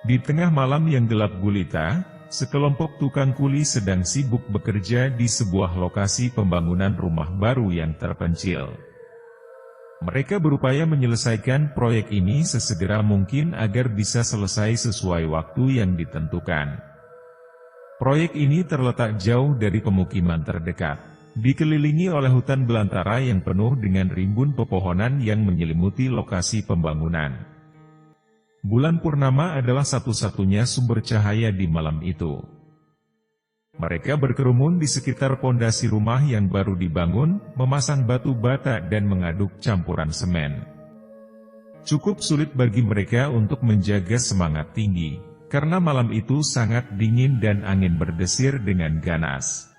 Di tengah malam yang gelap gulita, sekelompok tukang kuli sedang sibuk bekerja di sebuah lokasi pembangunan rumah baru yang terpencil. Mereka berupaya menyelesaikan proyek ini sesegera mungkin agar bisa selesai sesuai waktu yang ditentukan. Proyek ini terletak jauh dari pemukiman terdekat, dikelilingi oleh hutan belantara yang penuh dengan rimbun pepohonan yang menyelimuti lokasi pembangunan. Bulan purnama adalah satu-satunya sumber cahaya di malam itu. Mereka berkerumun di sekitar pondasi rumah yang baru dibangun, memasang batu bata dan mengaduk campuran semen. Cukup sulit bagi mereka untuk menjaga semangat tinggi, karena malam itu sangat dingin dan angin berdesir dengan ganas.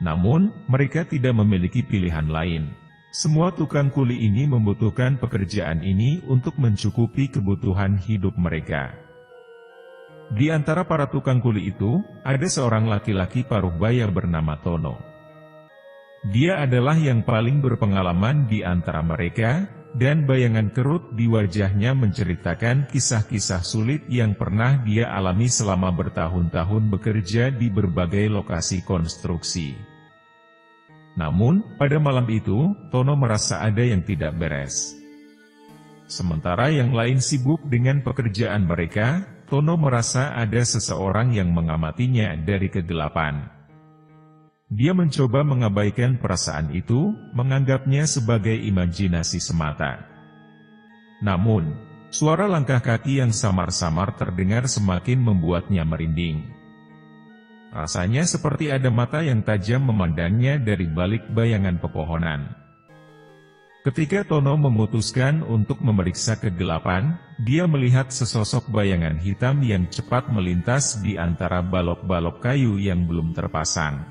Namun, mereka tidak memiliki pilihan lain. Semua tukang kuli ini membutuhkan pekerjaan ini untuk mencukupi kebutuhan hidup mereka. Di antara para tukang kuli itu, ada seorang laki-laki paruh baya bernama Tono. Dia adalah yang paling berpengalaman di antara mereka, dan bayangan kerut di wajahnya menceritakan kisah-kisah sulit yang pernah dia alami selama bertahun-tahun bekerja di berbagai lokasi konstruksi. Namun, pada malam itu, Tono merasa ada yang tidak beres. Sementara yang lain sibuk dengan pekerjaan mereka, Tono merasa ada seseorang yang mengamatinya dari kegelapan. Dia mencoba mengabaikan perasaan itu, menganggapnya sebagai imajinasi semata. Namun, suara langkah kaki yang samar-samar terdengar semakin membuatnya merinding. Rasanya seperti ada mata yang tajam memandangnya dari balik bayangan pepohonan. Ketika Tono memutuskan untuk memeriksa kegelapan, dia melihat sesosok bayangan hitam yang cepat melintas di antara balok-balok kayu yang belum terpasang.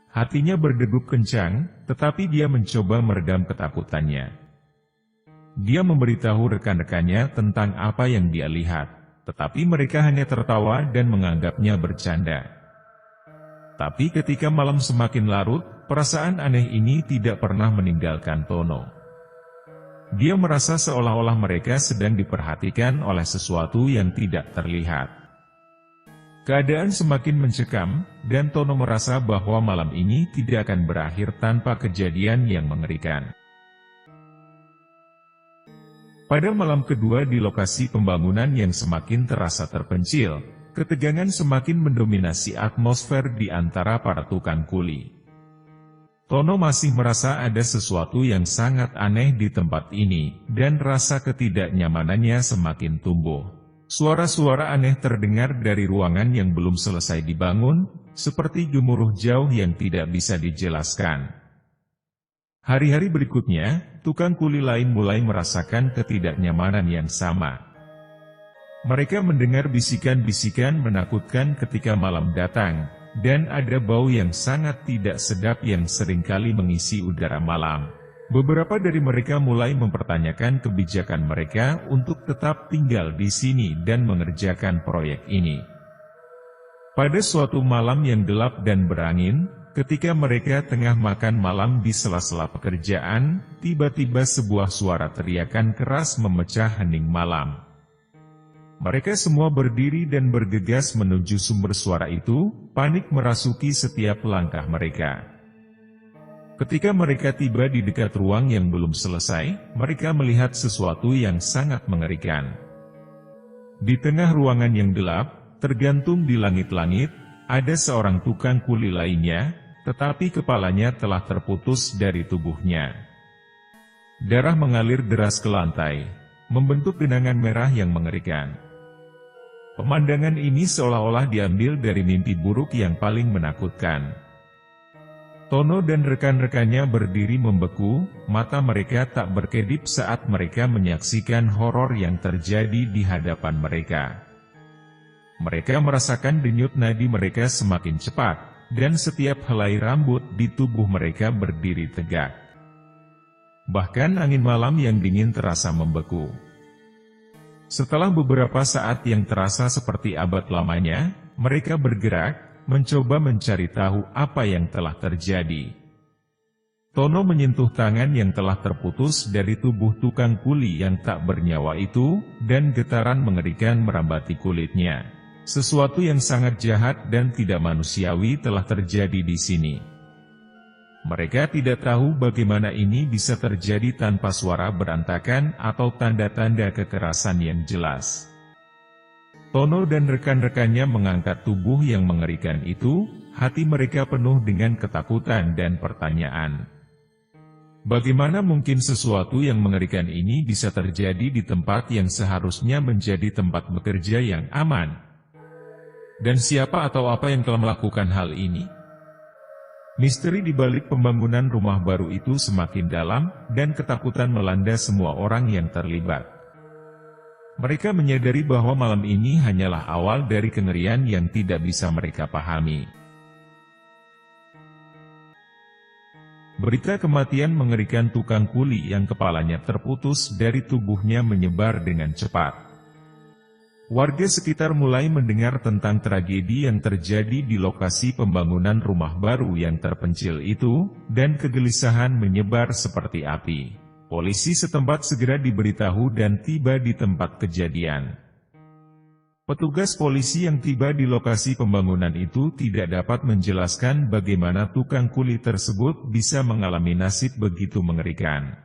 Hatinya berdegup kencang, tetapi dia mencoba meredam ketakutannya. Dia memberitahu rekan-rekannya tentang apa yang dia lihat. Tetapi mereka hanya tertawa dan menganggapnya bercanda. Tapi ketika malam semakin larut, perasaan aneh ini tidak pernah meninggalkan Tono. Dia merasa seolah-olah mereka sedang diperhatikan oleh sesuatu yang tidak terlihat. Keadaan semakin mencekam, dan Tono merasa bahwa malam ini tidak akan berakhir tanpa kejadian yang mengerikan. Pada malam kedua di lokasi pembangunan yang semakin terasa terpencil, ketegangan semakin mendominasi atmosfer di antara para tukang kuli. Tono masih merasa ada sesuatu yang sangat aneh di tempat ini, dan rasa ketidaknyamanannya semakin tumbuh. Suara-suara aneh terdengar dari ruangan yang belum selesai dibangun, seperti gemuruh jauh yang tidak bisa dijelaskan. Hari-hari berikutnya, tukang kuli lain mulai merasakan ketidaknyamanan yang sama. Mereka mendengar bisikan-bisikan menakutkan ketika malam datang, dan ada bau yang sangat tidak sedap yang seringkali mengisi udara malam. Beberapa dari mereka mulai mempertanyakan kebijakan mereka untuk tetap tinggal di sini dan mengerjakan proyek ini. Pada suatu malam yang gelap dan berangin, ketika mereka tengah makan malam di sela-sela pekerjaan, tiba-tiba sebuah suara teriakan keras memecah hening malam. Mereka semua berdiri dan bergegas menuju sumber suara itu, panik merasuki setiap langkah mereka. Ketika mereka tiba di dekat ruang yang belum selesai, mereka melihat sesuatu yang sangat mengerikan. Di tengah ruangan yang gelap, tergantung di langit-langit, ada seorang tukang kuli lainnya, tetapi kepalanya telah terputus dari tubuhnya. Darah mengalir deras ke lantai, membentuk genangan merah yang mengerikan. Pemandangan ini seolah-olah diambil dari mimpi buruk yang paling menakutkan. Tono dan rekan-rekannya berdiri membeku, mata mereka tak berkedip saat mereka menyaksikan horor yang terjadi di hadapan mereka. Mereka merasakan denyut nadi mereka semakin cepat, dan setiap helai rambut di tubuh mereka berdiri tegak. Bahkan angin malam yang dingin terasa membeku. Setelah beberapa saat yang terasa seperti abad lamanya, mereka bergerak, mencoba mencari tahu apa yang telah terjadi. Tono menyentuh tangan yang telah terputus dari tubuh tukang kuli yang tak bernyawa itu, dan getaran mengerikan merambati kulitnya. Sesuatu yang sangat jahat dan tidak manusiawi telah terjadi di sini. Mereka tidak tahu bagaimana ini bisa terjadi tanpa suara berantakan atau tanda-tanda kekerasan yang jelas. Tono dan rekan-rekannya mengangkat tubuh yang mengerikan itu, hati mereka penuh dengan ketakutan dan pertanyaan. Bagaimana mungkin sesuatu yang mengerikan ini bisa terjadi di tempat yang seharusnya menjadi tempat bekerja yang aman? Dan siapa atau apa yang telah melakukan hal ini? Misteri di balik pembangunan rumah baru itu semakin dalam, dan ketakutan melanda semua orang yang terlibat. Mereka menyadari bahwa malam ini hanyalah awal dari kengerian yang tidak bisa mereka pahami. Berita kematian mengerikan tukang kuli yang kepalanya terputus dari tubuhnya menyebar dengan cepat. Warga sekitar mulai mendengar tentang tragedi yang terjadi di lokasi pembangunan rumah baru yang terpencil itu, dan kegelisahan menyebar seperti api. Polisi setempat segera diberitahu dan tiba di tempat kejadian. Petugas polisi yang tiba di lokasi pembangunan itu tidak dapat menjelaskan bagaimana tukang kuli tersebut bisa mengalami nasib begitu mengerikan.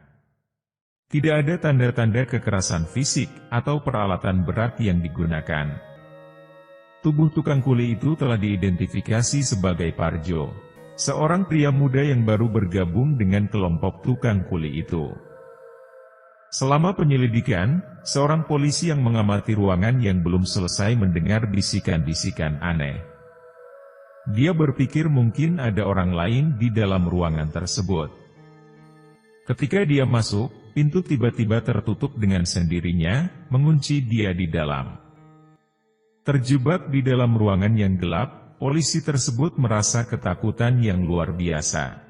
Tidak ada tanda-tanda kekerasan fisik atau peralatan berat yang digunakan. Tubuh tukang kuli itu telah diidentifikasi sebagai Parjo, seorang pria muda yang baru bergabung dengan kelompok tukang kuli itu. Selama penyelidikan, seorang polisi yang mengamati ruangan yang belum selesai mendengar bisikan-bisikan aneh. Dia berpikir mungkin ada orang lain di dalam ruangan tersebut. Ketika dia masuk, pintu tiba-tiba tertutup dengan sendirinya, mengunci dia di dalam. Terjebak di dalam ruangan yang gelap, polisi tersebut merasa ketakutan yang luar biasa.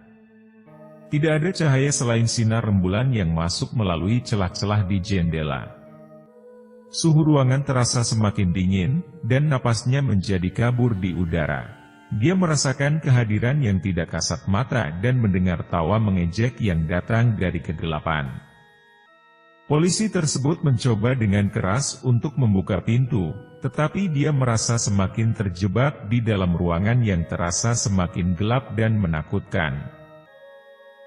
Tidak ada cahaya selain sinar rembulan yang masuk melalui celah-celah di jendela. Suhu ruangan terasa semakin dingin, dan napasnya menjadi kabur di udara. Dia merasakan kehadiran yang tidak kasat mata dan mendengar tawa mengejek yang datang dari kegelapan. Polisi tersebut mencoba dengan keras untuk membuka pintu, tetapi dia merasa semakin terjebak di dalam ruangan yang terasa semakin gelap dan menakutkan.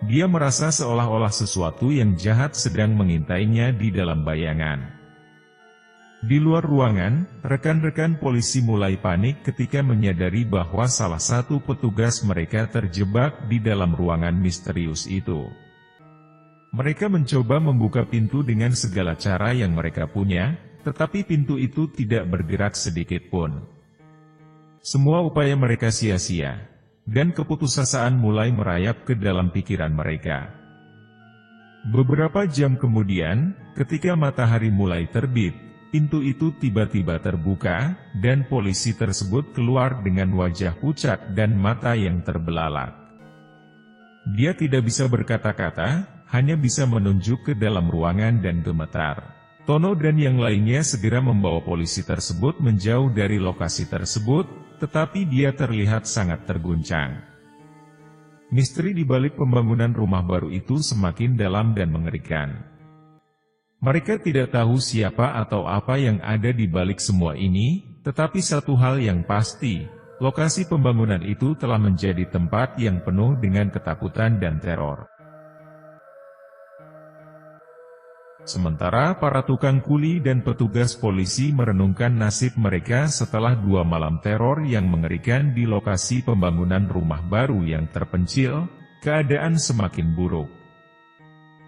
Dia merasa seolah-olah sesuatu yang jahat sedang mengintainya di dalam bayangan. Di luar ruangan, rekan-rekan polisi mulai panik ketika menyadari bahwa salah satu petugas mereka terjebak di dalam ruangan misterius itu. Mereka mencoba membuka pintu dengan segala cara yang mereka punya, tetapi pintu itu tidak bergerak sedikit pun. Semua upaya mereka sia-sia. Dan keputusasaan mulai merayap ke dalam pikiran mereka. Beberapa jam kemudian, ketika matahari mulai terbit, pintu itu tiba-tiba terbuka, dan polisi tersebut keluar dengan wajah pucat dan mata yang terbelalak. Dia tidak bisa berkata-kata, hanya bisa menunjuk ke dalam ruangan dan gemetar. Tono dan yang lainnya segera membawa polisi tersebut menjauh dari lokasi tersebut, tetapi dia terlihat sangat terguncang. Misteri di balik pembangunan rumah baru itu semakin dalam dan mengerikan. Mereka tidak tahu siapa atau apa yang ada di balik semua ini, tetapi satu hal yang pasti, lokasi pembangunan itu telah menjadi tempat yang penuh dengan ketakutan dan teror. Sementara para tukang kuli dan petugas polisi merenungkan nasib mereka setelah 2 malam teror yang mengerikan di lokasi pembangunan rumah baru yang terpencil, keadaan semakin buruk.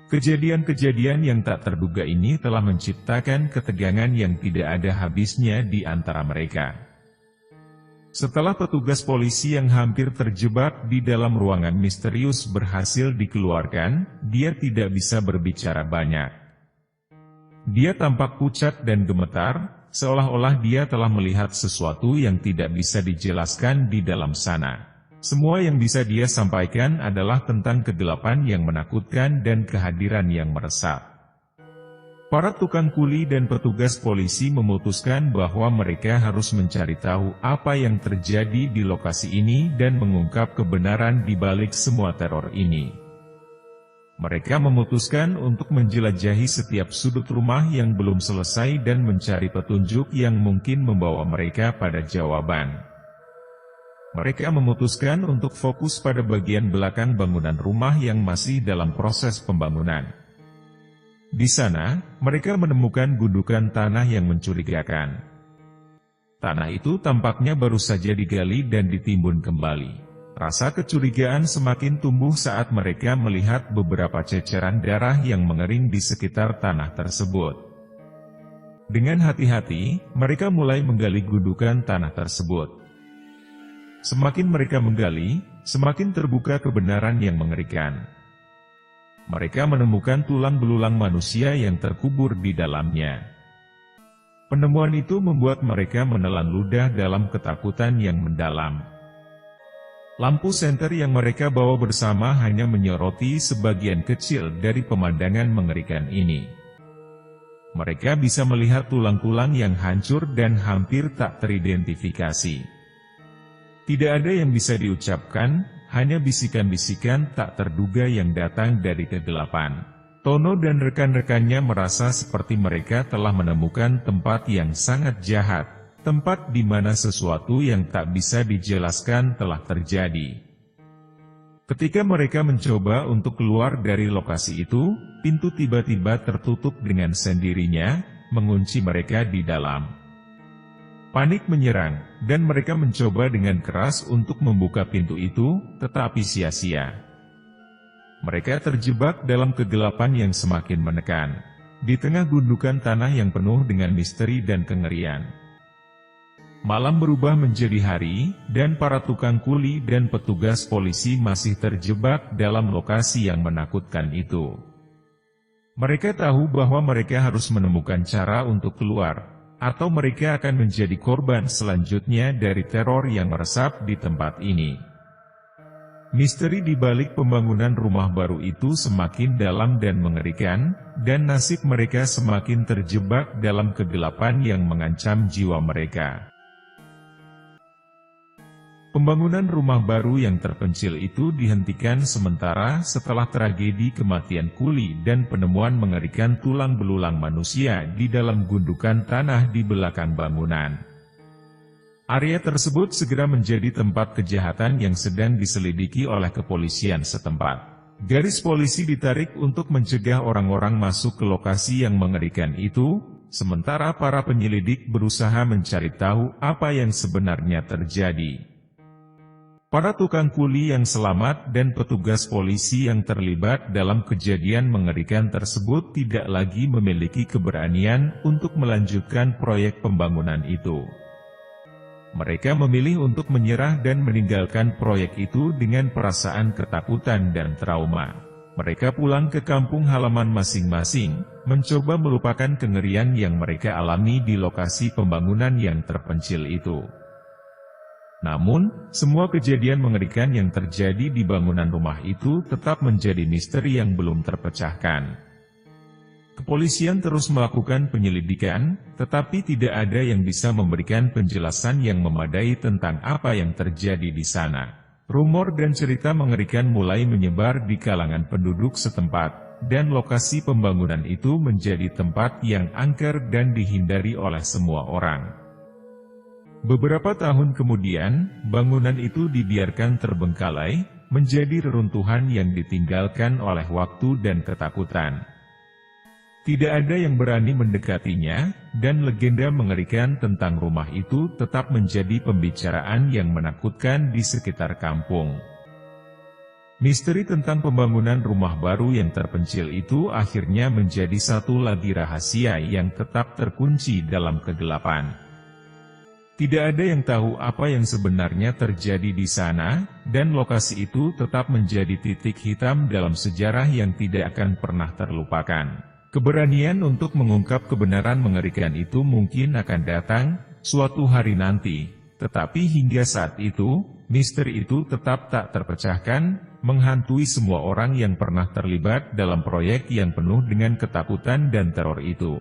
Kejadian-kejadian yang tak terduga ini telah menciptakan ketegangan yang tidak ada habisnya di antara mereka. Setelah petugas polisi yang hampir terjebak di dalam ruangan misterius berhasil dikeluarkan, dia tidak bisa berbicara banyak. Dia tampak pucat dan gemetar, seolah-olah dia telah melihat sesuatu yang tidak bisa dijelaskan di dalam sana. Semua yang bisa dia sampaikan adalah tentang kegelapan yang menakutkan dan kehadiran yang meresap. Para tukang kuli dan petugas polisi memutuskan bahwa mereka harus mencari tahu apa yang terjadi di lokasi ini dan mengungkap kebenaran di balik semua teror ini. Mereka memutuskan untuk menjelajahi setiap sudut rumah yang belum selesai dan mencari petunjuk yang mungkin membawa mereka pada jawaban. Mereka memutuskan untuk fokus pada bagian belakang bangunan rumah yang masih dalam proses pembangunan. Di sana, mereka menemukan gundukan tanah yang mencurigakan. Tanah itu tampaknya baru saja digali dan ditimbun kembali. Rasa kecurigaan semakin tumbuh saat mereka melihat beberapa ceceran darah yang mengering di sekitar tanah tersebut. Dengan hati-hati, mereka mulai menggali gundukan tanah tersebut. Semakin mereka menggali, semakin terbuka kebenaran yang mengerikan. Mereka menemukan tulang belulang manusia yang terkubur di dalamnya. Penemuan itu membuat mereka menelan ludah dalam ketakutan yang mendalam. Lampu senter yang mereka bawa bersama hanya menyoroti sebagian kecil dari pemandangan mengerikan ini. Mereka bisa melihat tulang-tulang yang hancur dan hampir tak teridentifikasi. Tidak ada yang bisa diucapkan, hanya bisikan-bisikan tak terduga yang datang dari kegelapan. Tono dan rekan-rekannya merasa seperti mereka telah menemukan tempat yang sangat jahat. Tempat di mana sesuatu yang tak bisa dijelaskan telah terjadi. Ketika mereka mencoba untuk keluar dari lokasi itu, pintu tiba-tiba tertutup dengan sendirinya, mengunci mereka di dalam. Panik menyerang, dan mereka mencoba dengan keras untuk membuka pintu itu, tetapi sia-sia. Mereka terjebak dalam kegelapan yang semakin menekan, di tengah gundukan tanah yang penuh dengan misteri dan kengerian. Malam berubah menjadi hari, dan para tukang kuli dan petugas polisi masih terjebak dalam lokasi yang menakutkan itu. Mereka tahu bahwa mereka harus menemukan cara untuk keluar, atau mereka akan menjadi korban selanjutnya dari teror yang meresap di tempat ini. Misteri di balik pembangunan rumah baru itu semakin dalam dan mengerikan, dan nasib mereka semakin terjebak dalam kegelapan yang mengancam jiwa mereka. Pembangunan rumah baru yang terpencil itu dihentikan sementara setelah tragedi kematian kuli dan penemuan mengerikan tulang belulang manusia di dalam gundukan tanah di belakang bangunan. Area tersebut segera menjadi tempat kejahatan yang sedang diselidiki oleh kepolisian setempat. Garis polisi ditarik untuk mencegah orang-orang masuk ke lokasi yang mengerikan itu, sementara para penyelidik berusaha mencari tahu apa yang sebenarnya terjadi. Para tukang kuli yang selamat dan petugas polisi yang terlibat dalam kejadian mengerikan tersebut tidak lagi memiliki keberanian untuk melanjutkan proyek pembangunan itu. Mereka memilih untuk menyerah dan meninggalkan proyek itu dengan perasaan ketakutan dan trauma. Mereka pulang ke kampung halaman masing-masing, mencoba melupakan kengerian yang mereka alami di lokasi pembangunan yang terpencil itu. Namun, semua kejadian mengerikan yang terjadi di bangunan rumah itu tetap menjadi misteri yang belum terpecahkan. Kepolisian terus melakukan penyelidikan, tetapi tidak ada yang bisa memberikan penjelasan yang memadai tentang apa yang terjadi di sana. Rumor dan cerita mengerikan mulai menyebar di kalangan penduduk setempat, dan lokasi pembangunan itu menjadi tempat yang angker dan dihindari oleh semua orang. Beberapa tahun kemudian, bangunan itu dibiarkan terbengkalai, menjadi reruntuhan yang ditinggalkan oleh waktu dan ketakutan. Tidak ada yang berani mendekatinya, dan legenda mengerikan tentang rumah itu tetap menjadi pembicaraan yang menakutkan di sekitar kampung. Misteri tentang pembangunan rumah baru yang terpencil itu akhirnya menjadi satu lagi rahasia yang tetap terkunci dalam kegelapan. Tidak ada yang tahu apa yang sebenarnya terjadi di sana, dan lokasi itu tetap menjadi titik hitam dalam sejarah yang tidak akan pernah terlupakan. Keberanian untuk mengungkap kebenaran mengerikan itu mungkin akan datang suatu hari nanti, tetapi hingga saat itu, misteri itu tetap tak terpecahkan, menghantui semua orang yang pernah terlibat dalam proyek yang penuh dengan ketakutan dan teror itu.